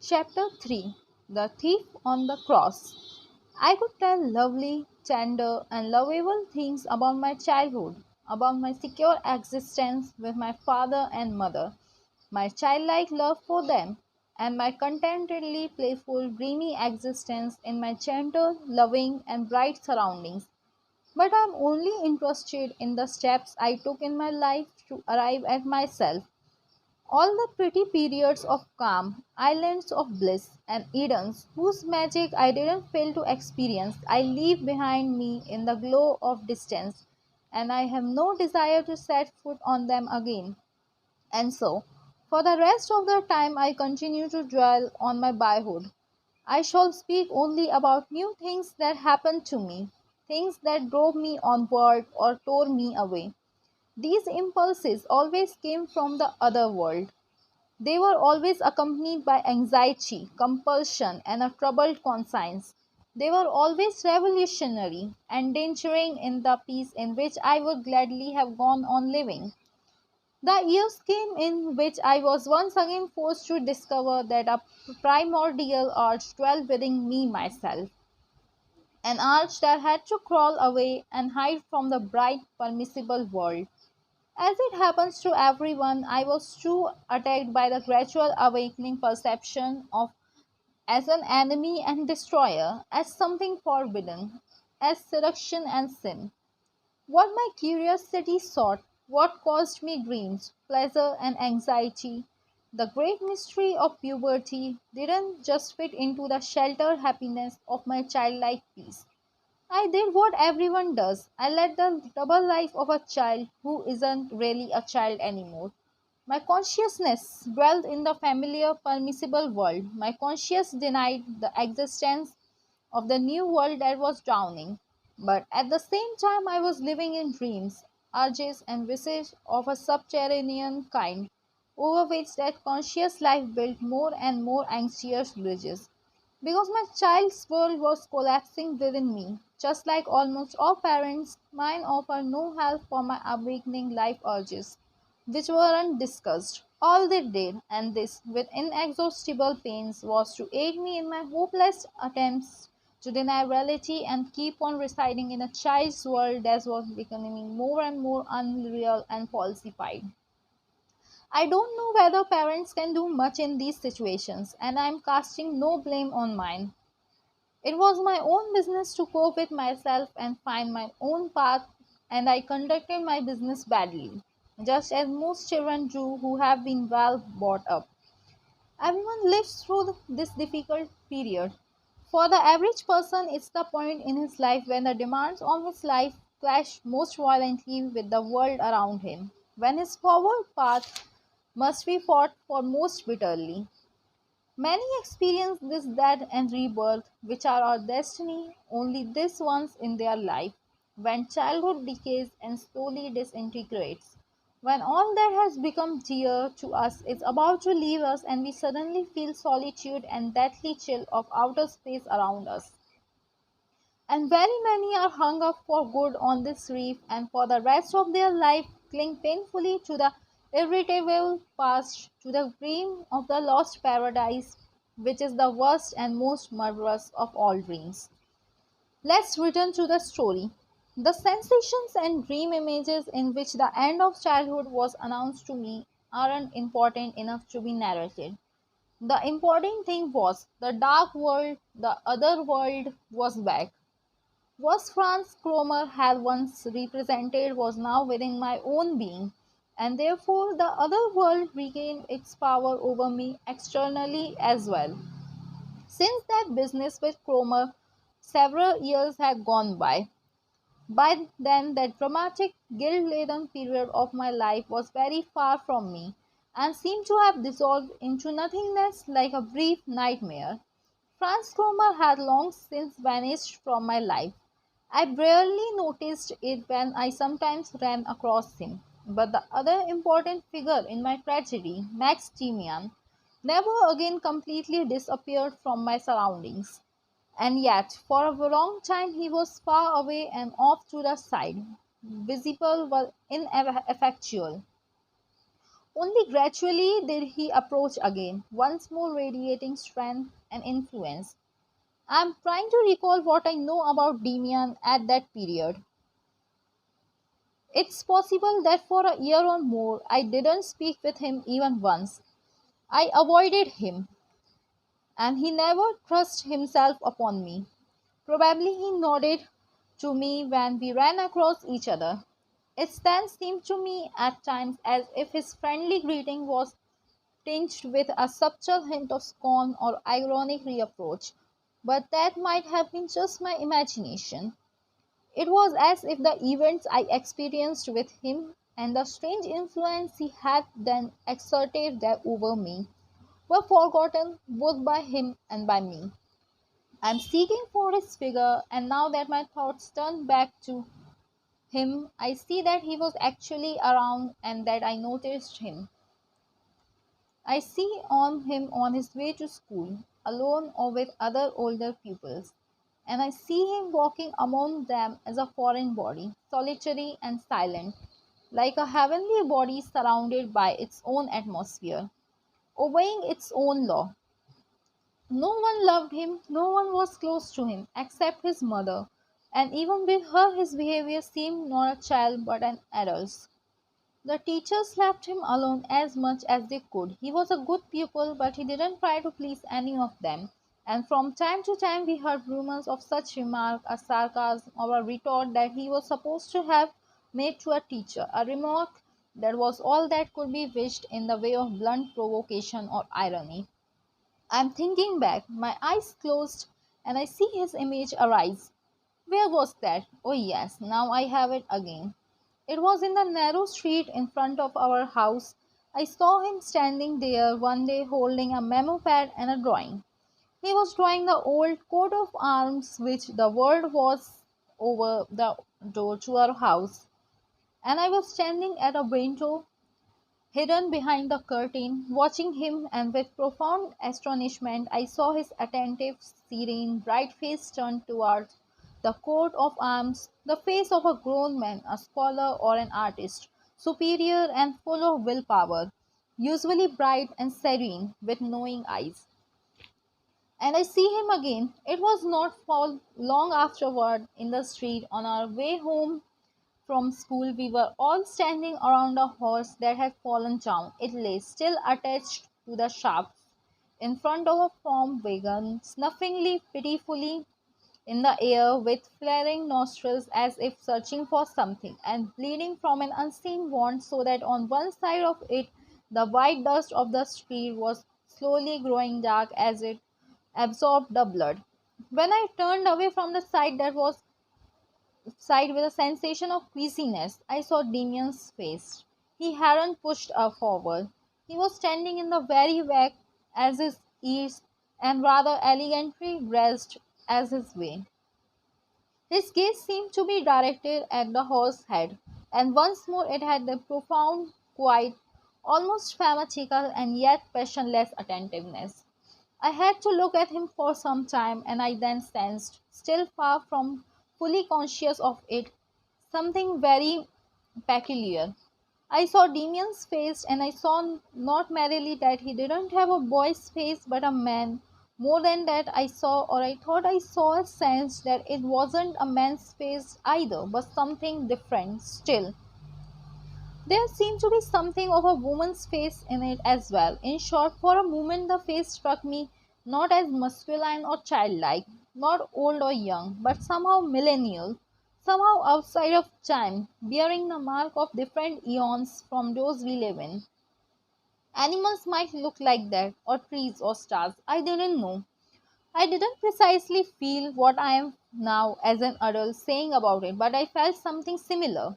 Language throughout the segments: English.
Chapter 3. The Thief on the Cross. I could tell lovely, tender, and lovable things about my childhood, about my secure existence with my father and mother, my childlike love for them, and my contentedly playful, dreamy existence in my gentle, loving, and bright surroundings. But I am only interested in the steps I took in my life to arrive at myself. All the pretty periods of calm, islands of bliss, and Edens, whose magic I didn't fail to experience, I leave behind me in the glow of distance, and I have no desire to set foot on them again. And so, for the rest of the time I continue to dwell on my boyhood, I shall speak only about new things that happened to me, things that drove me onward or tore me away. These impulses always came from the other world. They were always accompanied by anxiety, compulsion, and a troubled conscience. They were always revolutionary, endangering in the peace in which I would gladly have gone on living. The years came in which I was once again forced to discover that a primordial arch dwelt within me myself, an arch that had to crawl away and hide from the bright, permissible world. As it happens to everyone, I was too attacked by the gradual awakening perception of as an enemy and destroyer, as something forbidden, as seduction and sin. What my curiosity sought, what caused me dreams, pleasure, and anxiety, the great mystery of puberty didn't just fit into the sheltered happiness of my childlike peace. I did what everyone does. I led the double life of a child who isn't really a child anymore. My consciousness dwelled in the familiar, permissible world. My conscience denied the existence of the new world that was dawning. But at the same time, I was living in dreams, urges, and wishes of a subterranean kind, over which that conscious life built more and more anxious bridges. Because my child's world was collapsing within me, just like almost all parents, mine offered no help for my awakening life urges, which weren't discussed. All they did, and this with inexhaustible pains, was to aid me in my hopeless attempts to deny reality and keep on residing in a child's world that was becoming more and more unreal and falsified. I don't know whether parents can do much in these situations, and I am casting no blame on mine. It was my own business to cope with myself and find my own path, and I conducted my business badly, just as most children do who have been well brought up. Everyone lives through this difficult period. For the average person, it's the point in his life when the demands on his life clash most violently with the world around him, when his forward path must be fought for most bitterly. Many experience this death and rebirth, which are our destiny, only this once in their life, when childhood decays and slowly disintegrates, when all that has become dear to us is about to leave us and we suddenly feel solitude and deathly chill of outer space around us. And very many are hung up for good on this reef and for the rest of their life cling painfully to the irritable past, to the dream of the lost paradise, which is the worst and most murderous of all dreams. Let's return to the story. The sensations and dream images in which the end of childhood was announced to me aren't important enough to be narrated. The important thing was the dark world, the other world was back. What Franz Cromer had once represented was now within my own being, and therefore the other world regained its power over me externally as well. Since that business with Cromer, several years had gone by. By then, that dramatic, guilt laden period of my life was very far from me and seemed to have dissolved into nothingness like a brief nightmare. Franz Cromer had long since vanished from my life. I barely noticed it when I sometimes ran across him. But the other important figure in my tragedy, Max Timian, never again completely disappeared from my surroundings. And yet, for a long time, he was far away and off to the side, visible but ineffectual. Only gradually did he approach again, once more radiating strength and influence. I am trying to recall what I know about Demian at that period. It's possible that for a year or more I didn't speak with him even once. I avoided him, and he never thrust himself upon me. Probably he nodded to me when we ran across each other. It then seemed to me at times as if his friendly greeting was tinged with a subtle hint of scorn or ironic reproach, but that might have been just my imagination. It was as if the events I experienced with him and the strange influence he had then exerted there over me were forgotten both by him and by me. I am seeking for his figure, and now that my thoughts turn back to him, I see that he was actually around and that I noticed him. I see on him on his way to school, alone or with other older pupils, and I see him walking among them as a foreign body, solitary and silent, like a heavenly body surrounded by its own atmosphere, obeying its own law. No one loved him, no one was close to him except his mother, and even with her his behavior seemed not a child but an adult. The teachers left him alone as much as they could. He was a good pupil, but he didn't try to please any of them. And from time to time we heard rumors of such remark, a sarcasm, or a retort that he was supposed to have made to a teacher, a remark that was all that could be wished in the way of blunt provocation or irony. I'm thinking back, my eyes closed, and I see his image arise. Where was that? Oh, yes, now I have it again. It was in the narrow street in front of our house. I saw him standing there one day holding a memo pad and a drawing. He was drawing the old coat of arms which the word was over the door to our house, and I was standing at a window hidden behind the curtain, watching him, and with profound astonishment I saw his attentive, serene, bright face turned towards the coat of arms, the face of a grown man, a scholar or an artist, superior and full of willpower, usually bright and serene, with knowing eyes. And I see him again. It was not for long afterward in the street on our way home from school. We were all standing around a horse that had fallen down. It lay still attached to the shaft in front of a farm wagon, snuffing pitifully in the air with flaring nostrils as if searching for something, and bleeding from an unseen wound, so that on one side of it the white dust of the street was slowly growing dark as it absorbed the blood. When I turned away from the side with a sensation of queasiness, I saw Damien's face. He hadn't pushed her forward. He was standing in the very back as his ears, and rather elegantly dressed as his way. His gaze seemed to be directed at the horse's head, and once more it had the profound, quiet, almost fanatical and yet passionless attentiveness. I had to look at him for some time, and I then sensed, still far from fully conscious of it, something very peculiar. I saw Damien's face, and I saw not merely that he didn't have a boy's face but a man. More than that, I saw, or I thought I saw, a sense that it wasn't a man's face either, but something different still. There seemed to be something of a woman's face in it as well. In short, for a moment the face struck me not as masculine or childlike, not old or young, but somehow millennial, somehow outside of time, bearing the mark of different eons from those we live in. Animals might look like that, or trees or stars. I didn't know. I didn't precisely feel what I am now as an adult saying about it, but I felt something similar.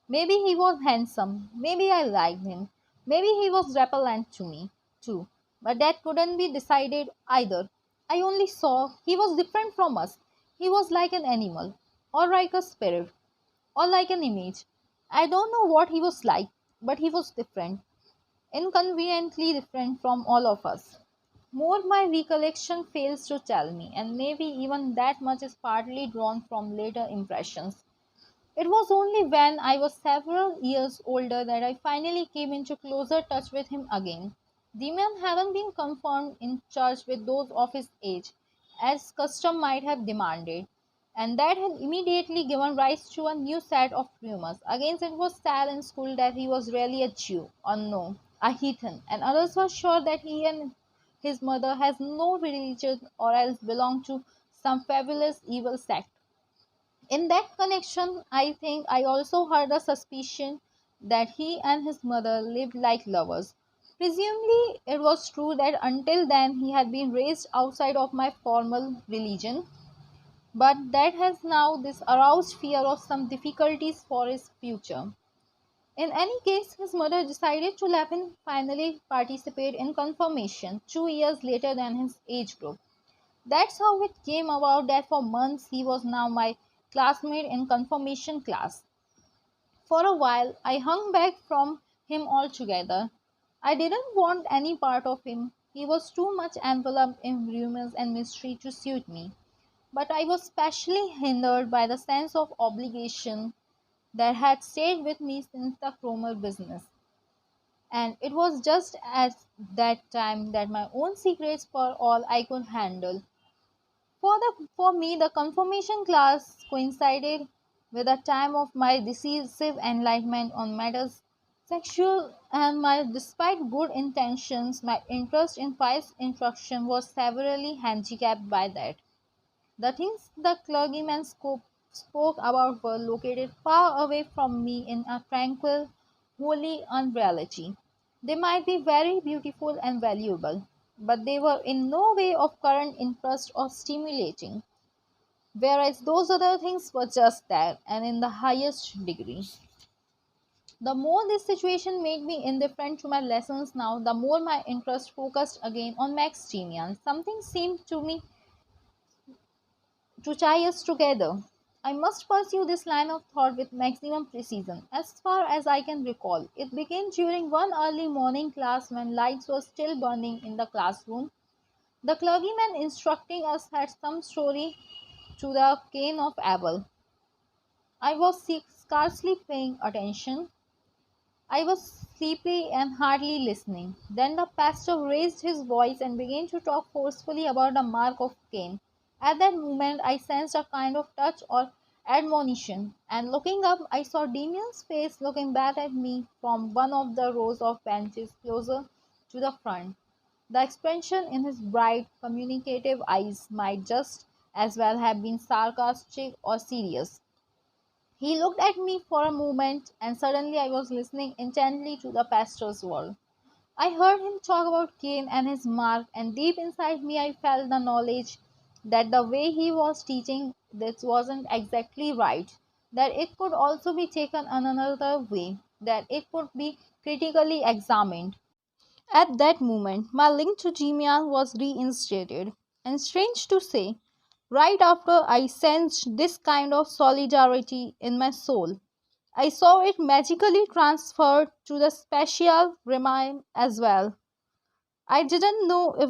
Maybe he was handsome, maybe I liked him, maybe he was repellent to me, too. But that couldn't be decided either. I only saw he was different from us. He was like an animal, or like a spirit, or like an image. I don't know what he was like, but he was different, inconveniently different from all of us. More my recollection fails to tell me, and maybe even that much is partly drawn from later impressions. It was only when I was several years older that I finally came into closer touch with him again. Demian hadn't been confirmed in church with those of his age, as custom might have demanded, and that had immediately given rise to a new set of rumors. Against it was said in school that he was really a Jew, or no, a heathen, and others were sure that he and his mother has no religion or else belonged to some fabulous evil sect. In that connection, I think I also heard a suspicion that he and his mother lived like lovers. Presumably, it was true that until then he had been raised outside of my formal religion, but that has now this aroused fear of some difficulties for his future. In any case, his mother decided to let him finally participate in confirmation 2 years later than his age group. That's how it came about that for months he was now my classmate in confirmation class. For a while, I hung back from him altogether. I didn't want any part of him. He was too much enveloped in rumors and mystery to suit me. But I was specially hindered by the sense of obligation that had stayed with me since the Cromer business. And it was just at that time that my own secrets were all I could handle. For me, the confirmation class coincided with a time of my decisive enlightenment on matters sexual, and my despite good intentions, my interest in Christ's instruction was severely handicapped by that. The things the clergyman spoke about were located far away from me in a tranquil, holy unreality. They might be very beautiful and valuable, but they were in no way of current interest or stimulating, whereas those other things were just there and in the highest degree. The more this situation made me indifferent to my lessons now, the more my interest focused again on Max Genian. Something seemed to me to tie us together. I must pursue this line of thought with maximum precision. As far as I can recall, it began during one early morning class when lights were still burning in the classroom. The clergyman instructing us had some story to the Cain of Abel. I was scarcely paying attention. I was sleepy and hardly listening. Then the pastor raised his voice and began to talk forcefully about the mark of Cain. At that moment, I sensed a kind of touch or admonition, and looking up, I saw Damien's face looking back at me from one of the rows of benches closer to the front. The expression in his bright, communicative eyes might just as well have been sarcastic or serious. He looked at me for a moment, and suddenly I was listening intently to the pastor's word. I heard him talk about Cain and his mark, and deep inside me I felt the knowledge that the way he was teaching this wasn't exactly right, that it could also be taken another way, that it could be critically examined. At that moment, my link to Jimian was reinstated, and strange to say, right after I sensed this kind of solidarity in my soul, I saw it magically transferred to the spatial realm as well. I didn't know if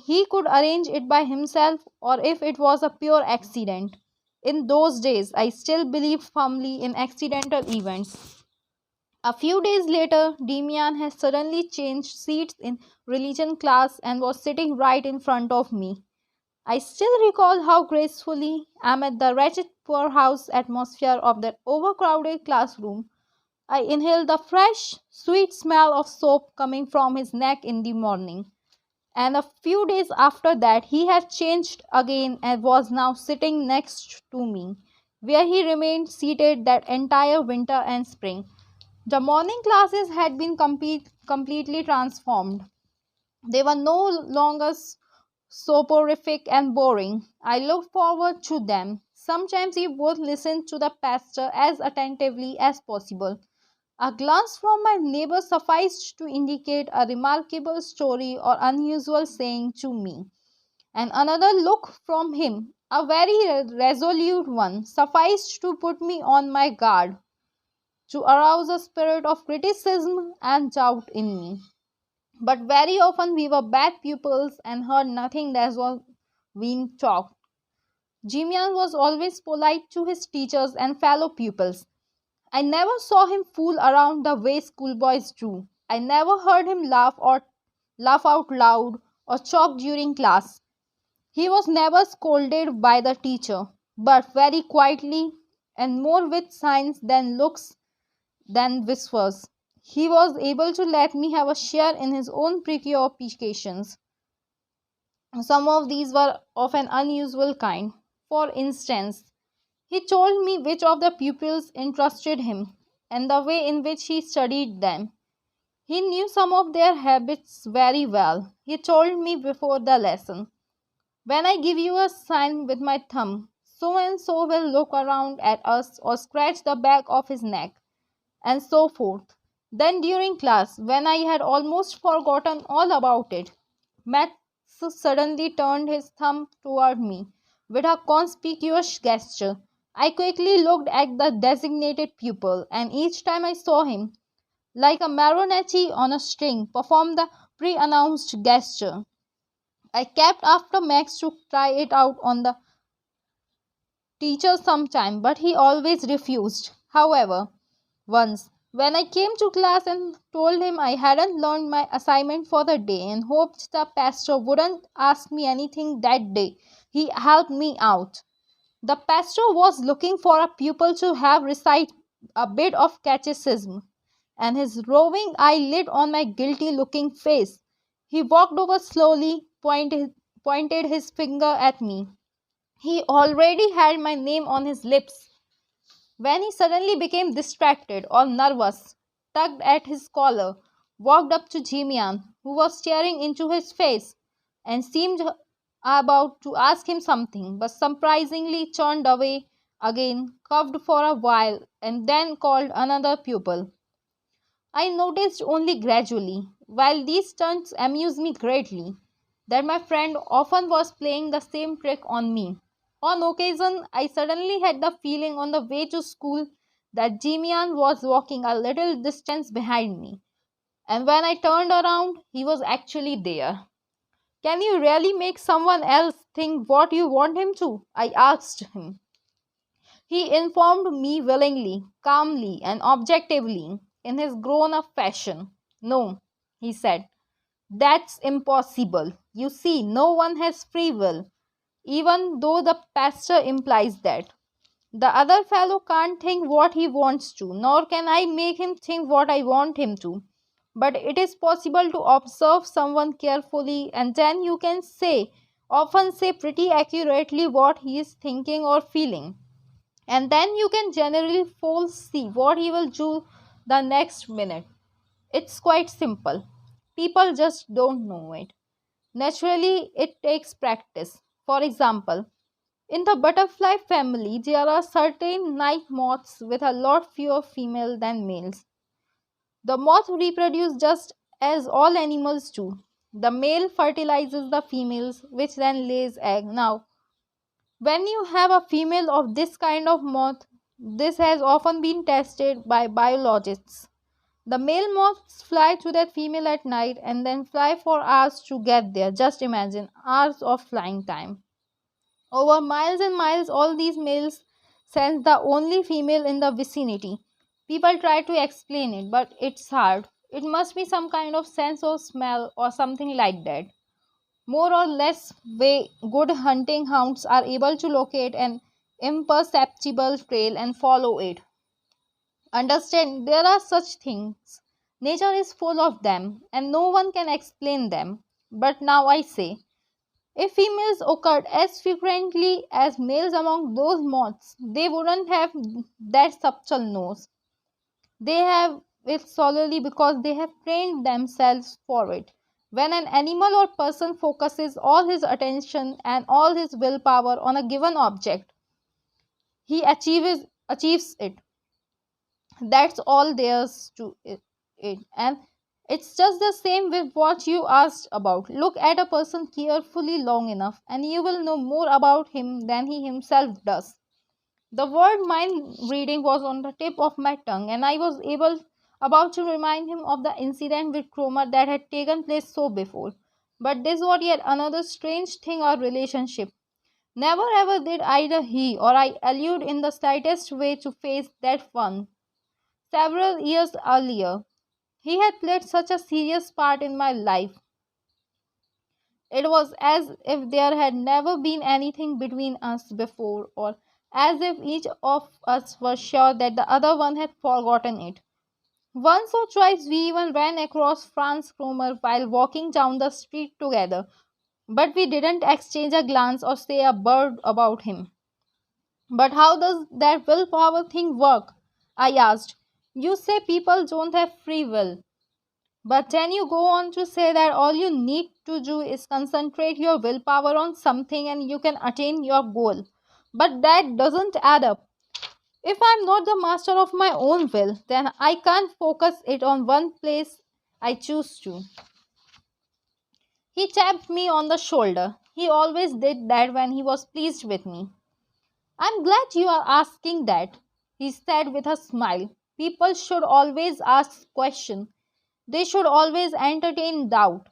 he could arrange it by himself or if it was a pure accident. In those days, I still believed firmly in accidental events. A few days later, Demian had suddenly changed seats in religion class and was sitting right in front of me. I still recall how gracefully, amid the wretched poorhouse atmosphere of that overcrowded classroom, I inhaled the fresh, sweet smell of soap coming from his neck in the morning. And a few days after that, he had changed again and was now sitting next to me, where he remained seated that entire winter and spring. The morning classes had been completely transformed. They were no longer soporific and boring. I looked forward to them. Sometimes we both listened to the pastor as attentively as possible. A glance from my neighbor sufficed to indicate a remarkable story or unusual saying to me, and another look from him, a very resolute one, sufficed to put me on my guard, to arouse a spirit of criticism and doubt in me. But very often we were bad pupils and heard nothing that was being taught. Jimian was always polite to his teachers and fellow pupils. I never saw him fool around the way schoolboys do. I never heard him laugh out loud or choke during class. He was never scolded by the teacher, but very quietly and more with signs than looks than whispers. He was able to let me have a share in his own preoccupations. Some of these were of an unusual kind. For instance, he told me which of the pupils interested him and the way in which he studied them. He knew some of their habits very well. He told me before the lesson, when I give you a sign with my thumb, so and so will look around at us or scratch the back of his neck, and so forth. Then during class, when I had almost forgotten all about it, Matt suddenly turned his thumb toward me with a conspicuous gesture. I quickly looked at the designated pupil, and each time I saw him, like a marionette on a string, perform the pre announced gesture. I kept after Max to try it out on the teacher sometime, but he always refused. However, once, when I came to class and told him I hadn't learned my assignment for the day and hoped the pastor wouldn't ask me anything that day, he helped me out. The pastor was looking for a pupil to have recite a bit of catechism, and his roving eye lit on my guilty looking face. He walked over slowly, pointed his finger at me. He already had my name on his lips when he suddenly became distracted or nervous, tugged at his collar, walked up to Jimian, who was staring into his face, and seemed about to ask him something, but surprisingly turned away again, coughed for a while, and then called another pupil. I noticed only gradually, while these stunts amused me greatly, that my friend often was playing the same trick on me. On occasion, I suddenly had the feeling on the way to school that Jimian was walking a little distance behind me, and when I turned around, he was actually there. Can you really make someone else think what you want him to? I asked him. He informed me willingly, calmly, and objectively in his grown up fashion. No, he said, that's impossible. You see, no one has free will, even though the pastor implies that. The other fellow can't think what he wants to, nor can I make him think what I want him to. But it is possible to observe someone carefully, and then you can often say pretty accurately what he is thinking or feeling. And then you can generally foresee what he will do the next minute. It's quite simple. People just don't know it. Naturally, it takes practice. For example, in the butterfly family, there are certain night moths with a lot fewer females than males. The moth reproduce just as all animals do. The male fertilizes the females, which then lays egg. Now, when you have a female of this kind of moth, this has often been tested by biologists. The male moths fly to that female at night and then fly for hours to get there. Just imagine hours of flying time. Over miles and miles, all these males sense the only female in the vicinity. People try to explain it, but it's hard. It must be some kind of sense of smell or something like that. More or less way good hunting hounds are able to locate an imperceptible trail and follow it. Understand, there are such things. Nature is full of them, and no one can explain them. But now I say, if females occurred as frequently as males among those moths, they wouldn't have that subtle nose. They have it solely because they have trained themselves for it. When an animal or person focuses all his attention and all his willpower on a given object, he achieves it. That's all there's to it. And it's just the same with what you asked about. Look at a person carefully long enough, and you will know more about him than he himself does. The word mind reading was on the tip of my tongue, and I was able about to remind him of the incident with Cromer that had taken place so before. But this was yet another strange thing our relationship. Never ever did either he or I allude in the slightest way to face that fun. Several years earlier, he had played such a serious part in my life. It was as if there had never been anything between us before, or as if each of us was sure that the other one had forgotten it. Once or twice we even ran across Franz Cromer while walking down the street together, but we didn't exchange a glance or say a word about him. But how does that willpower thing work? I asked. You say people don't have free will, but then you go on to say that all you need to do is concentrate your willpower on something and you can attain your goal. But that doesn't add up. If I'm not the master of my own will, then I can't focus it on one place I choose to. He tapped me on the shoulder. He always did that when he was pleased with me. I'm glad you are asking that, he said with a smile. People should always ask questions. They should always entertain doubt.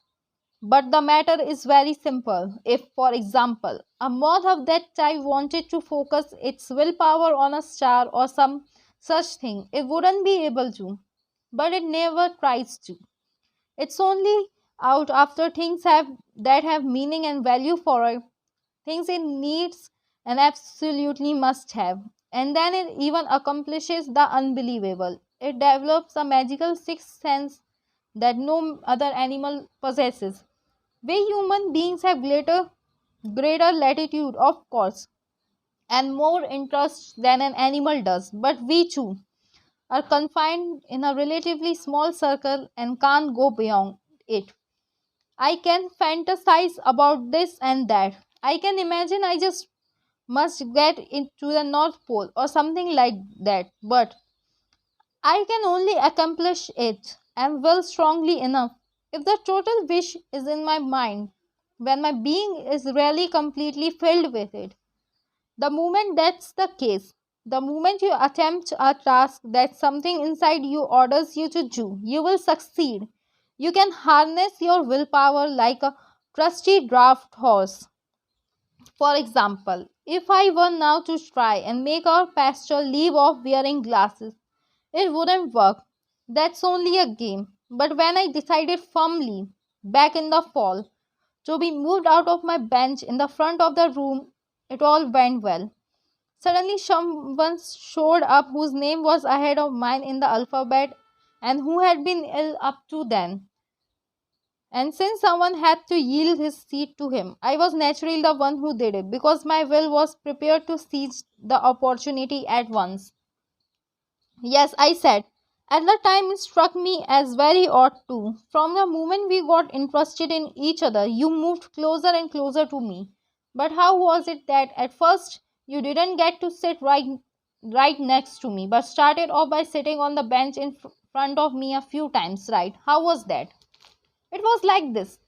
But the matter is very simple. If, for example, a moth of that type wanted to focus its willpower on a star or some such thing, it wouldn't be able to. But it never tries to. It's only out after things have that have meaning and value for it, things it needs and absolutely must have. And then it even accomplishes the unbelievable. It develops a magical sixth sense that no other animal possesses. We human beings have greater latitude, of course, and more interest than an animal does, but we too are confined in a relatively small circle and can't go beyond it. I can fantasize about this and that. I can imagine I just must get into the North Pole or something like that, but I can only accomplish it and will strongly enough if the total wish is in my mind, when my being is really completely filled with it. The moment that's the case, the moment you attempt a task that something inside you orders you to do, you will succeed. You can harness your willpower like a trusty draft horse. For example, if I were now to try and make our pastor leave off wearing glasses, it wouldn't work. That's only a game. But when I decided firmly, back in the fall, to be moved out of my bench in the front of the room, it all went well. Suddenly, someone showed up whose name was ahead of mine in the alphabet and who had been ill up to then. And since someone had to yield his seat to him, I was naturally the one who did it because my will was prepared to seize the opportunity at once. Yes, I said. At the time, it struck me as very odd too. From the moment we got interested in each other, you moved closer and closer to me. But how was it that at first you didn't get to sit right next to me, but started off by sitting on the bench in front of me a few times, right? How was that? It was like this.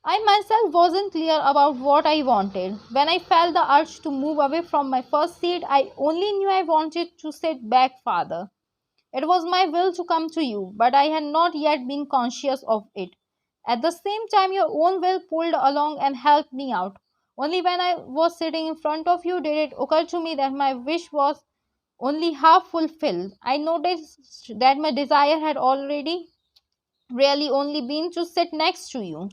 I myself wasn't clear about what I wanted. When I felt the urge to move away from my first seat, I only knew I wanted to sit back farther. It was my will to come to you, but I had not yet been conscious of it. At the same time, your own will pulled along and helped me out. Only when I was sitting in front of you did it occur to me that my wish was only half fulfilled. I noticed that my desire had already really only been to sit next to you.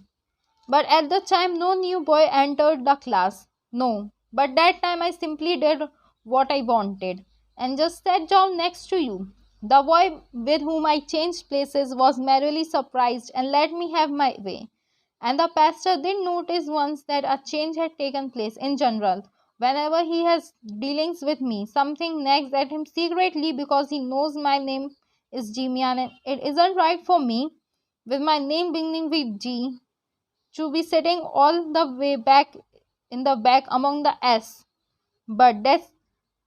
But at the time, no new boy entered the class. No, but that time I simply did what I wanted and just sat down next to you. The boy with whom I changed places was merely surprised and let me have my way. And the pastor did notice once that a change had taken place in general. Whenever he has dealings with me, something nags at him secretly because he knows my name is Jimian and it isn't right for me, with my name beginning with G, to be sitting all the way back in the back among the S. But that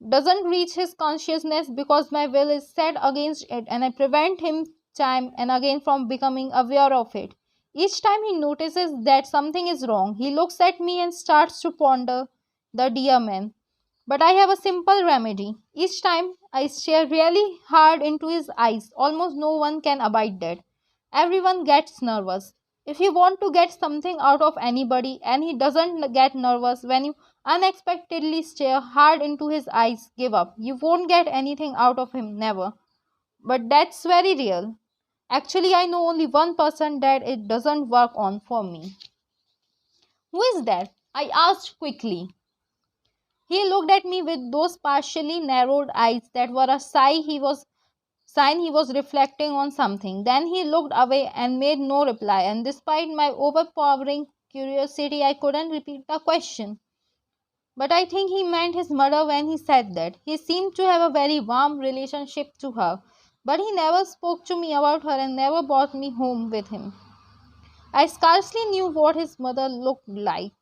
doesn't reach his consciousness because my will is set against it and I prevent him time and again from becoming aware of it. Each time he notices that something is wrong, he looks at me and starts to ponder the dear man. But I have a simple remedy. Each time I stare really hard into his eyes, almost no one can abide that. Everyone gets nervous. If you want to get something out of anybody and he doesn't get nervous when you unexpectedly stare hard into his eyes, give up. You won't get anything out of him, never. But that's very real. Actually, I know only one person that it doesn't work on for me. Who is that? I asked quickly. He looked at me with those partially narrowed eyes that were a sign he was reflecting on something. Then he looked away and made no reply, and despite my overpowering curiosity, I couldn't repeat the question. But I think he meant his mother when he said that. He seemed to have a very warm relationship to her, but he never spoke to me about her and never brought me home with him. I scarcely knew what his mother looked like.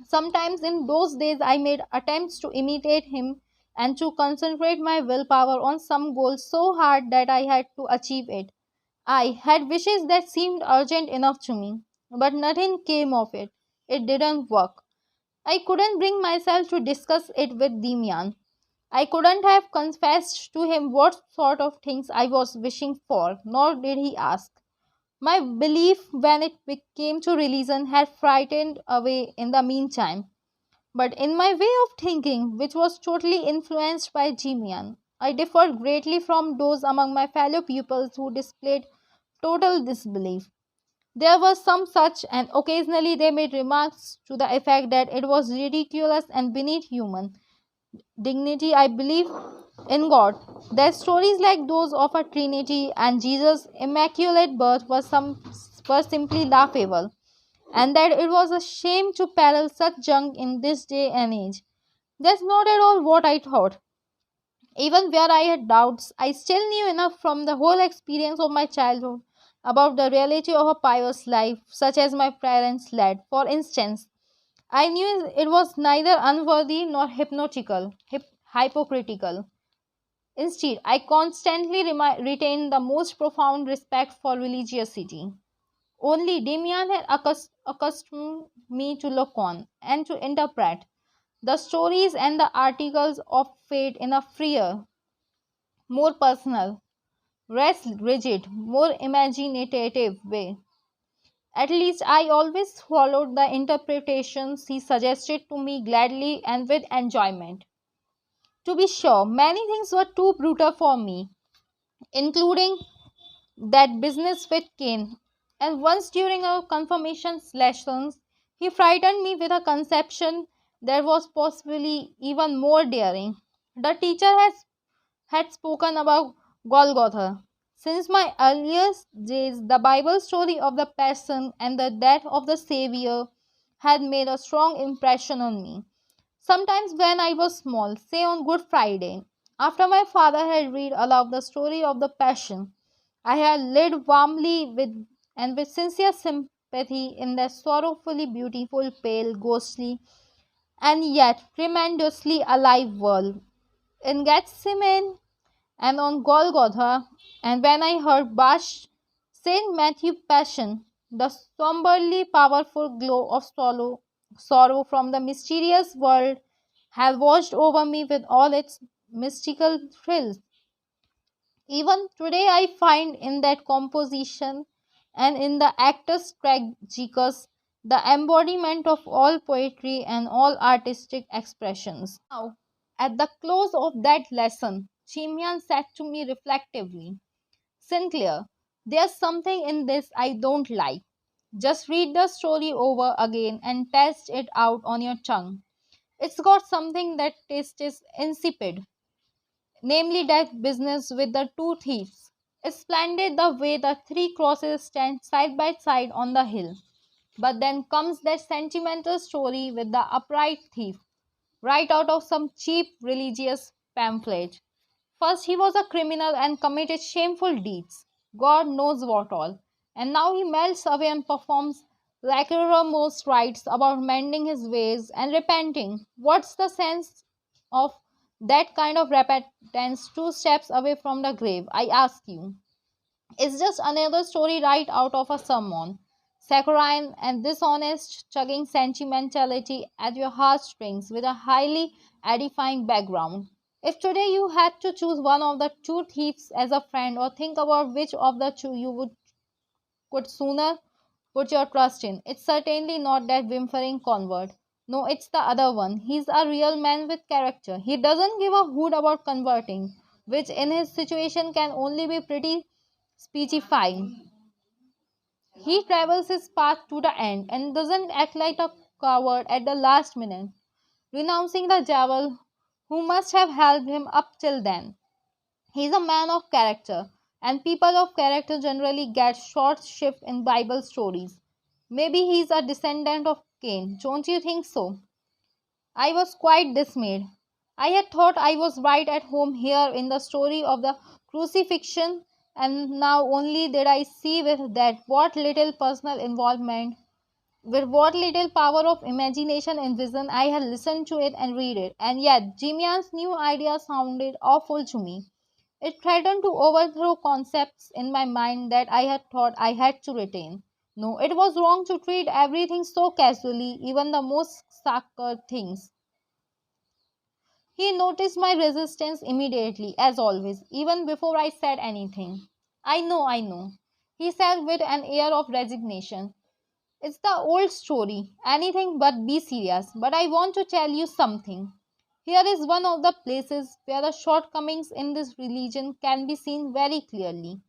Sometimes in those days I made attempts to imitate him and to concentrate my willpower on some goal so hard that I had to achieve it. I had wishes that seemed urgent enough to me, but nothing came of it. It didn't work. I couldn't bring myself to discuss it with Demian. I couldn't have confessed to him what sort of things I was wishing for, nor did he ask. My belief when it came to religion had frightened away in the meantime. But in my way of thinking, which was totally influenced by Jimian, I differed greatly from those among my fellow pupils who displayed total disbelief. There were some such, and occasionally they made remarks to the effect that it was ridiculous and beneath human dignity. I believe in God. That stories like those of a Trinity and Jesus' immaculate birth were simply laughable, and that it was a shame to peddle such junk in this day and age. That's not at all what I thought. Even where I had doubts, I still knew enough from the whole experience of my childhood about the reality of a pious life, such as my parents led. For instance, I knew it was neither unworthy nor hypocritical. Instead, I constantly retained the most profound respect for religiosity. Only Damian had accustomed me to look on and to interpret the stories and the articles of faith in a freer, more personal, less rigid, more imaginative way. At least I always followed the interpretations he suggested to me gladly and with enjoyment. To be sure, many things were too brutal for me, including that business with Cain. And once during a confirmation lessons, he frightened me with a conception that was possibly even more daring. The teacher had spoken about Golgotha. Since my earliest days, the Bible story of the Passion and the death of the Savior had made a strong impression on me. Sometimes, when I was small, say on Good Friday, after my father had read aloud the story of the Passion, I had laid warmly with sincere sympathy in that sorrowfully beautiful, pale, ghostly, and yet tremendously alive world. In Gethsemane and on Golgotha, and when I heard Bash Saint Matthew Passion, the somberly powerful glow of sorrow from the mysterious world had washed over me with all its mystical thrills. Even today, I find in that composition and in the actus tragicus the embodiment of all poetry and all artistic expressions. Now, at the close of that lesson, Chimian said to me reflectively, Sinclair, there's something in this I don't like. Just read the story over again and test it out on your tongue. It's got something that tastes insipid, namely that business with the two thieves. It's splendid the way the three crosses stand side by side on the hill. But then comes that sentimental story with the upright thief, right out of some cheap religious pamphlet. First, he was a criminal and committed shameful deeds, God knows what all. And now he melts away and performs lachrymose rites about mending his ways and repenting. What's the sense of that kind of repentance 2 steps away from the grave? I ask you. It's just another story right out of a sermon. Saccharine and dishonest, chugging sentimentality at your heartstrings with a highly edifying background. If today you had to choose one of the two thieves as a friend, or think about which of the two you would could sooner put your trust in. It's certainly not that whimpering convert. No, it's the other one. He's a real man with character. He doesn't give a hoot about converting, which in his situation can only be pretty speechifying. He travels his path to the end and doesn't act like a coward at the last minute, renouncing the devil who must have helped him up till then. He's a man of character, and people of character generally get short shrift in Bible stories. Maybe he's a descendant of Cain, don't you think so? I was quite dismayed. I had thought I was right at home here in the story of the crucifixion, and now only did I see with that what little personal involvement, with what little power of imagination and vision I had listened to it and read it, and yet Jimian's new idea sounded awful to me. It threatened to overthrow concepts in my mind that I had thought I had to retain. No, it was wrong to treat everything so casually, even the most sacred things. He noticed my resistance immediately, as always, even before I said anything. I know, he said with an air of resignation. It's the old story, anything but be serious. But I want to tell you something. Here is one of the places where the shortcomings in this religion can be seen very clearly.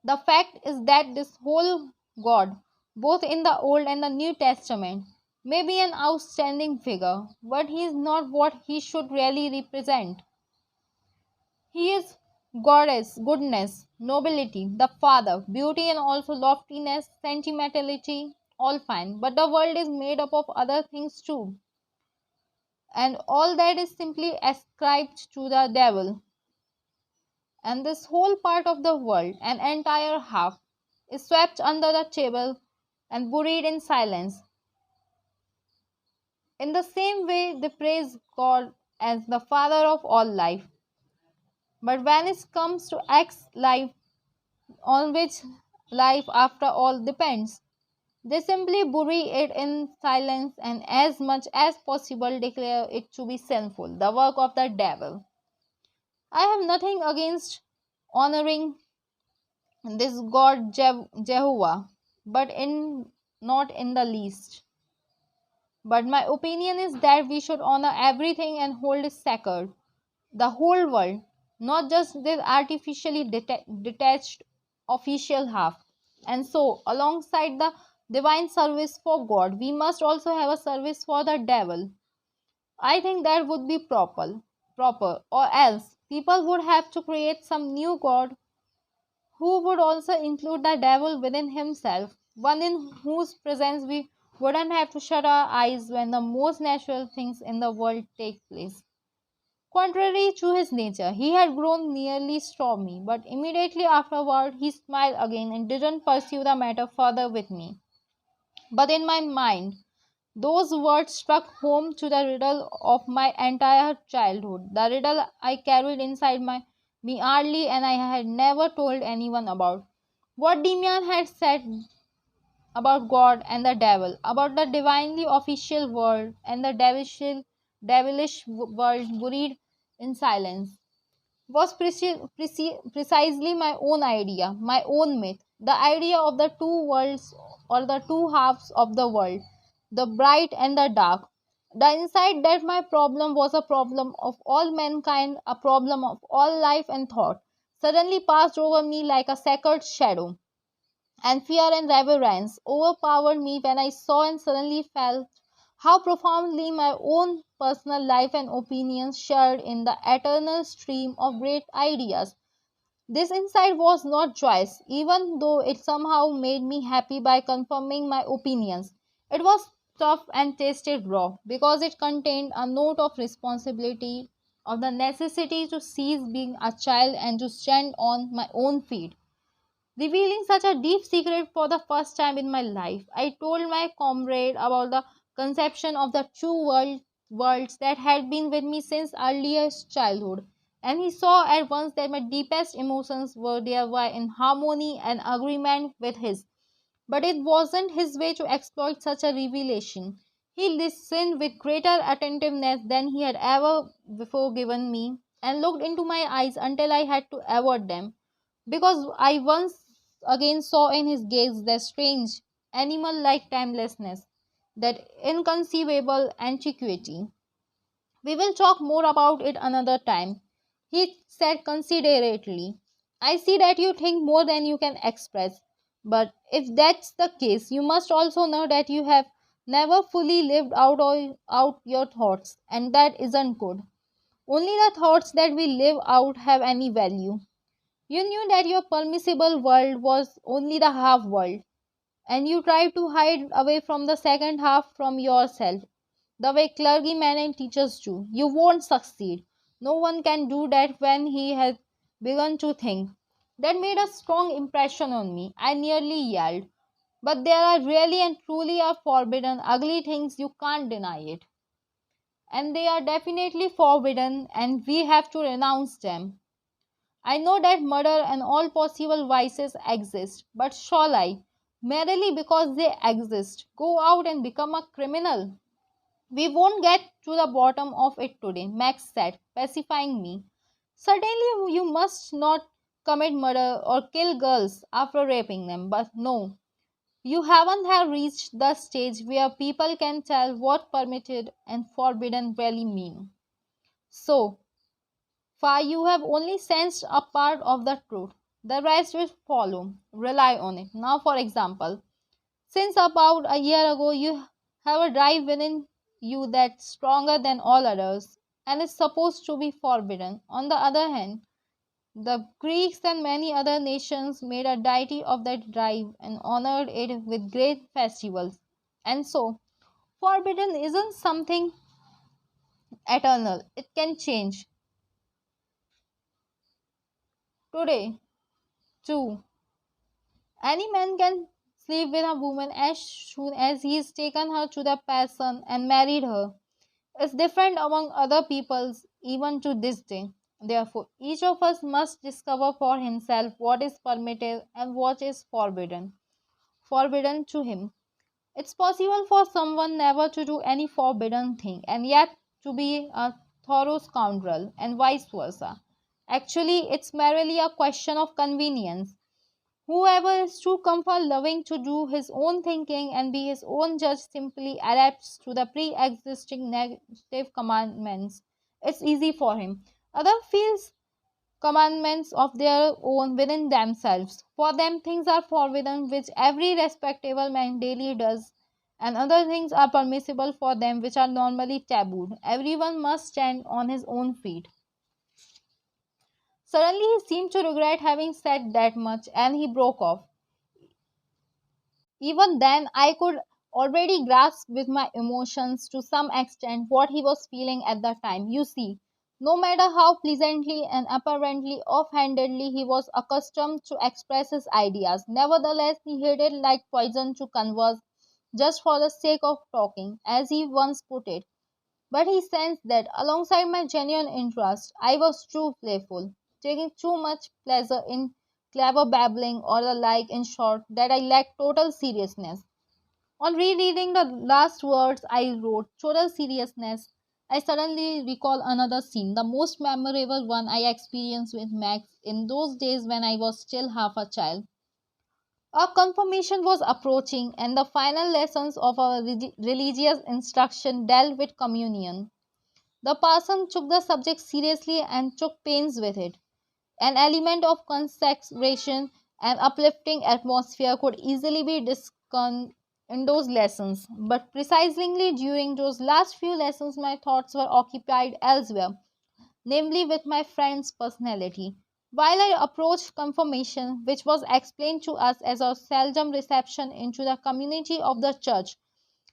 The fact is that this whole God, both in the Old and the New Testament, may be an outstanding figure, but he is not what he should really represent. He is goddess, goodness, nobility, the Father, beauty and also loftiness, sentimentality, all fine. But the world is made up of other things too, and all that is simply ascribed to the devil. And this whole part of the world, an entire half, is swept under the table and buried in silence. In the same way, they praise God as the Father of all life. But when it comes to X life, on which life after all depends, they simply bury it in silence and as much as possible declare it to be sinful, the work of the devil. I have nothing against honoring this God Jehovah, but in not in the least. But my opinion is that we should honor everything and hold it sacred, the whole world, not just this artificially detached official half. And so, alongside the divine service for God, we must also have a service for the devil. I think that would be proper, or else people would have to create some new God who would also include the devil within himself, one in whose presence we wouldn't have to shut our eyes when the most natural things in the world take place. Contrary to his nature, he had grown nearly stormy, but immediately afterward he smiled again and didn't pursue the matter further with me. But in my mind, those words struck home to the riddle of my entire childhood, the riddle I carried inside me early and I had never told anyone about. What Demian had said about God and the devil, about the divinely official world and the devilish world buried in silence, was precisely my own idea, my own myth, the idea of the two worlds or the two halves of the world, the bright and the dark. The insight that my problem was a problem of all mankind, a problem of all life and thought, suddenly passed over me like a sacred shadow, and fear and reverence overpowered me when I saw and suddenly felt how profoundly my own personal life and opinions shared in the eternal stream of great ideas. This insight was not choice, even though it somehow made me happy by confirming my opinions. It was tough and tasted raw because it contained a note of responsibility, of the necessity to cease being a child and to stand on my own feet. Revealing such a deep secret for the first time in my life, I told my comrade about the conception of the worlds that had been with me since earliest childhood, and he saw at once that my deepest emotions were thereby in harmony and agreement with his. But it wasn't his way to exploit such a revelation. He listened with greater attentiveness than he had ever before given me, and looked into my eyes until I had to avert them because again saw in his gaze that strange, animal like timelessness, that inconceivable antiquity. We will talk more about it another time, he said considerately. I see that you think more than you can express, but if that's the case, you must also know that you have never fully lived out your thoughts, and that isn't good. Only the thoughts that we live out have any value. You knew that your permissible world was only the half world, and you tried to hide away from the second half from yourself, the way clergymen and teachers do. You won't succeed. No one can do that when he has begun to think. That made a strong impression on me. I nearly yelled. But there are really and truly are forbidden, ugly things, you can't deny it. And they are definitely forbidden, and we have to renounce them. I know that murder and all possible vices exist, but shall I, merely because they exist, go out and become a criminal? We won't get to the bottom of it today, Max said, pacifying me. Certainly, you must not commit murder or kill girls after raping them, but no, you haven't have reached the stage where people can tell what permitted and forbidden really mean. So far, you have only sensed a part of the truth. The rest will follow. Rely on it. Now, for example, since about a year ago, you have a drive within you that's stronger than all others and is supposed to be forbidden. On the other hand, the Greeks and many other nations made a deity of that drive and honored it with great festivals. And so, forbidden isn't something eternal, it can change. Today, too, any man can sleep with a woman as soon as he's taken her to the passion and married her. It's different among other peoples even to this day. Therefore, each of us must discover for himself what is permitted and what is forbidden to him. It's possible for someone never to do any forbidden thing and yet to be a thorough scoundrel, and vice versa. Actually, it's merely a question of convenience. Whoever is too comfort loving to do his own thinking and be his own judge simply adapts to the pre existing negative commandments. It's easy for him. Other feels commandments of their own within themselves. For them, things are forbidden which every respectable man daily does, and other things are permissible for them which are normally tabooed. Everyone must stand on his own feet. Suddenly, he seemed to regret having said that much, and he broke off. Even then, I could already grasp with my emotions to some extent what he was feeling at the time. You see, no matter how pleasantly and apparently offhandedly he was accustomed to express his ideas, nevertheless he hated like poison to converse just for the sake of talking, as he once put it. But he sensed that alongside my genuine interest, I was too playful, taking too much pleasure in clever babbling or the like, in short, that I lacked total seriousness. On rereading the last words I wrote, total seriousness, I suddenly recall another scene, the most memorable one I experienced with Max in those days when I was still half a child. Our confirmation was approaching, and the final lessons of our religious instruction dealt with communion. The parson took the subject seriously and took pains with it. An element of consecration and uplifting atmosphere could easily be discerned in those lessons, but precisely during those last few lessons, my thoughts were occupied elsewhere, namely with my friend's personality. While I approached confirmation, which was explained to us as a solemn reception into the community of the church,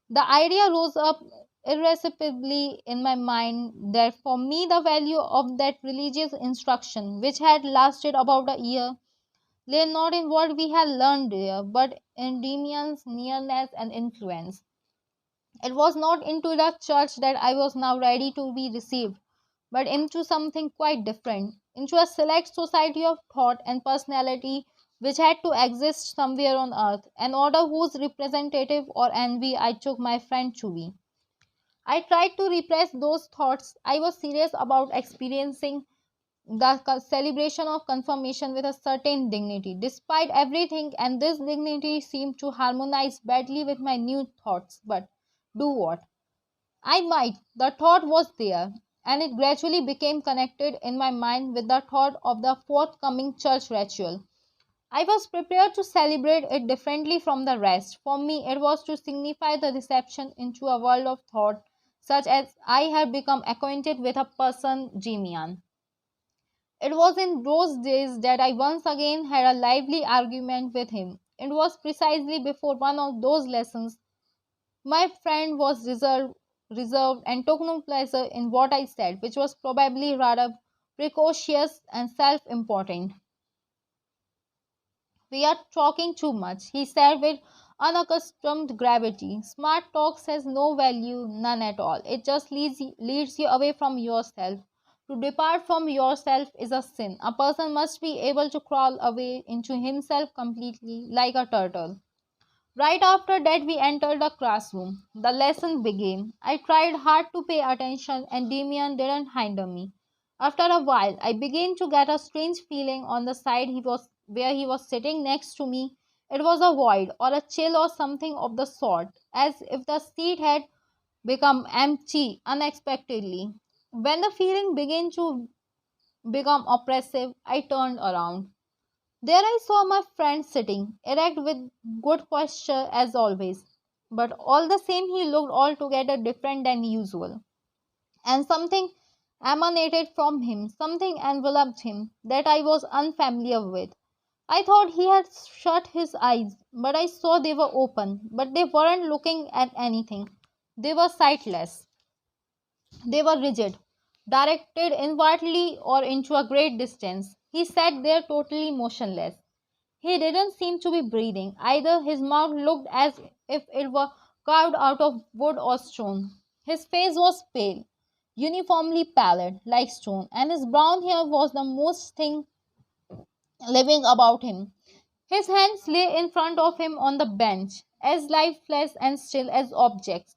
the idea rose up irresistibly in my mind that for me the value of that religious instruction, which had lasted about a year, lay not in what we had learned there, but in Demian's nearness and influence. It was not into the church that I was now ready to be received, but into something quite different, into a select society of thought and personality which had to exist somewhere on earth, an order whose representative or envy I took my friend to be. I tried to repress those thoughts. I was serious about experiencing the celebration of confirmation with a certain dignity, despite everything, and this dignity seemed to harmonize badly with my new thoughts. But do what? I might. The thought was there, and it gradually became connected in my mind with the thought of the forthcoming church ritual. I was prepared to celebrate it differently from the rest. For me, it was to signify the reception into a world of thought, such as I had become acquainted with a person, Jimian. It was in those days that I once again had a lively argument with him. It was precisely before one of those lessons. My friend was reserved and took no pleasure in what I said, which was probably rather precocious and self important. We are talking too much, he said with unaccustomed gravity. Smart talk has no value, none at all. It just leads you away from yourself. To depart from yourself is a sin. A person must be able to crawl away into himself completely, like a turtle. Right after that, we entered the classroom. The lesson began. I tried hard to pay attention, and Damien didn't hinder me. After a while, I began to get a strange feeling on the side he was where he was sitting next to me. It was a void or a chill or something of the sort, as if the seat had become empty unexpectedly. When the feeling began to become oppressive, I turned around. There I saw my friend sitting, erect with good posture as always. But all the same, he looked altogether different than usual. And something emanated from him, something enveloped him that I was unfamiliar with. I thought he had shut his eyes, but I saw they were open, but they weren't looking at anything. They were sightless. They were rigid, directed inwardly or into a great distance. He sat there totally motionless. He didn't seem to be breathing either. His mouth looked as if it were carved out of wood or stone. His face was pale, uniformly pallid, like stone, and his brown hair was the most thing living about him. His hands lay in front of him on the bench, as lifeless and still as objects,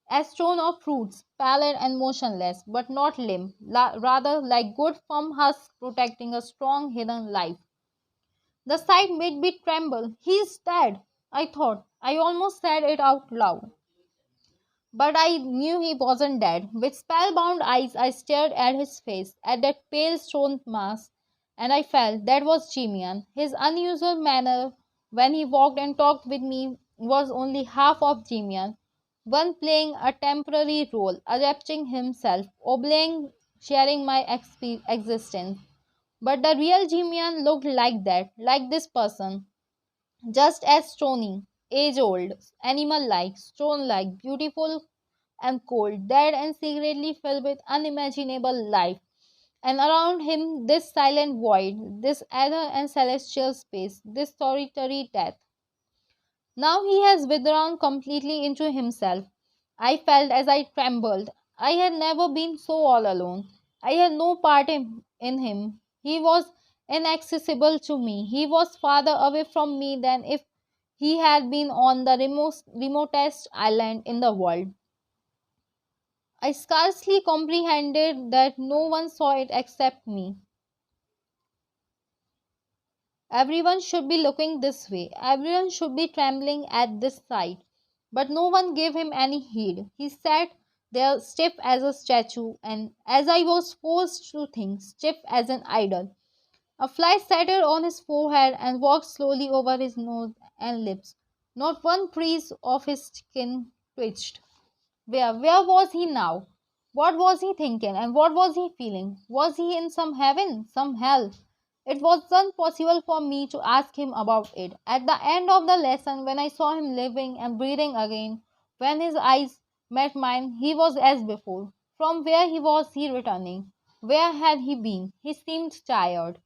as stone or fruits, pallid and motionless, but not limp, rather like good firm husks protecting a strong hidden life. The sight made me tremble. He's dead, I thought. I almost said it out loud. But I knew he wasn't dead. With spellbound eyes, I stared at his face, at that pale stone mask, and I felt that was Jimian. His unusual manner when he walked and talked with me was only half of Jimian, one playing a temporary role, adapting himself, obeying, sharing my existence. But the real Jimian looked like that, like this person, just as stony, age old, animal like, stone like, beautiful and cold, dead and secretly filled with unimaginable life. And around him, this silent void, this ether and celestial space, this solitary death. Now he has withdrawn completely into himself. I felt as I trembled. I had never been so all alone. I had no part in him. He was inaccessible to me. He was farther away from me than if he had been on the remotest island in the world. I scarcely comprehended that no one saw it except me. Everyone should be looking this way. Everyone should be trembling at this sight. But no one gave him any heed. He sat there stiff as a statue, and as I was forced to think, stiff as an idol. A fly settled on his forehead and walked slowly over his nose and lips. Not one crease of his skin twitched. Where was he now? What was he thinking and what was he feeling? Was he in some heaven, some hell? It wasn't possible for me to ask him about it. At the end of the lesson, when I saw him living and breathing again, when his eyes met mine, he was as before. From where he was he returning? Where had he been? He seemed tired.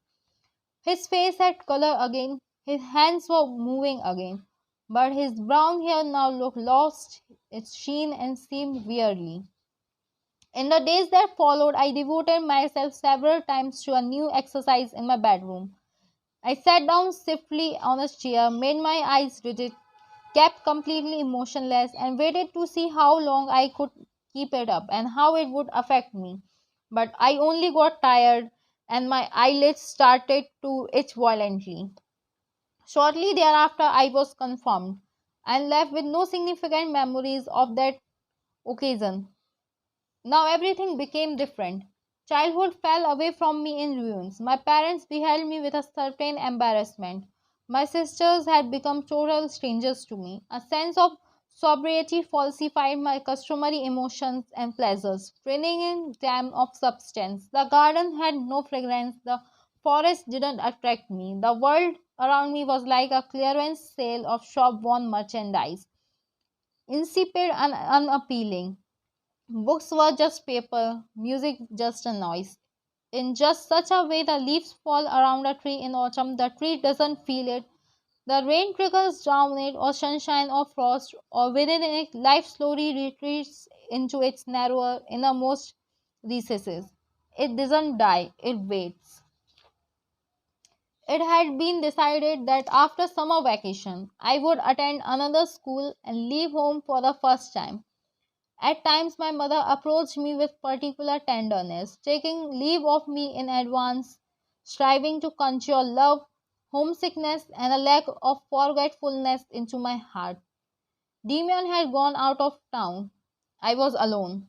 His face had color again, his hands were moving again, but his brown hair now looked lost its sheen and seemed weary. In the days that followed, I devoted myself several times to a new exercise in my bedroom. I sat down stiffly on a chair, made my eyes rigid, kept completely motionless, and waited to see how long I could keep it up and how it would affect me. But I only got tired and my eyelids started to itch violently. Shortly thereafter, I was confirmed and left with no significant memories of that occasion. Now everything became different. Childhood fell away from me in ruins. My parents beheld me with a certain embarrassment. My sisters had become total strangers to me. A sense of sobriety falsified my customary emotions and pleasures, draining in them of substance. The garden had no fragrance. The forest didn't attract me. The world around me was like a clearance sale of shop-worn merchandise, insipid and unappealing. Books were just paper, music just a noise. In just such a way, the leaves fall around a tree in autumn, the tree doesn't feel it. The rain trickles down it, or sunshine, or frost, or within it, life slowly retreats into its narrower, innermost recesses. It doesn't die, it waits. It had been decided that after summer vacation, I would attend another school and leave home for the first time. At times, my mother approached me with particular tenderness, taking leave of me in advance, striving to conjure love, homesickness, and a lack of forgetfulness into my heart. Demian had gone out of town. I was alone.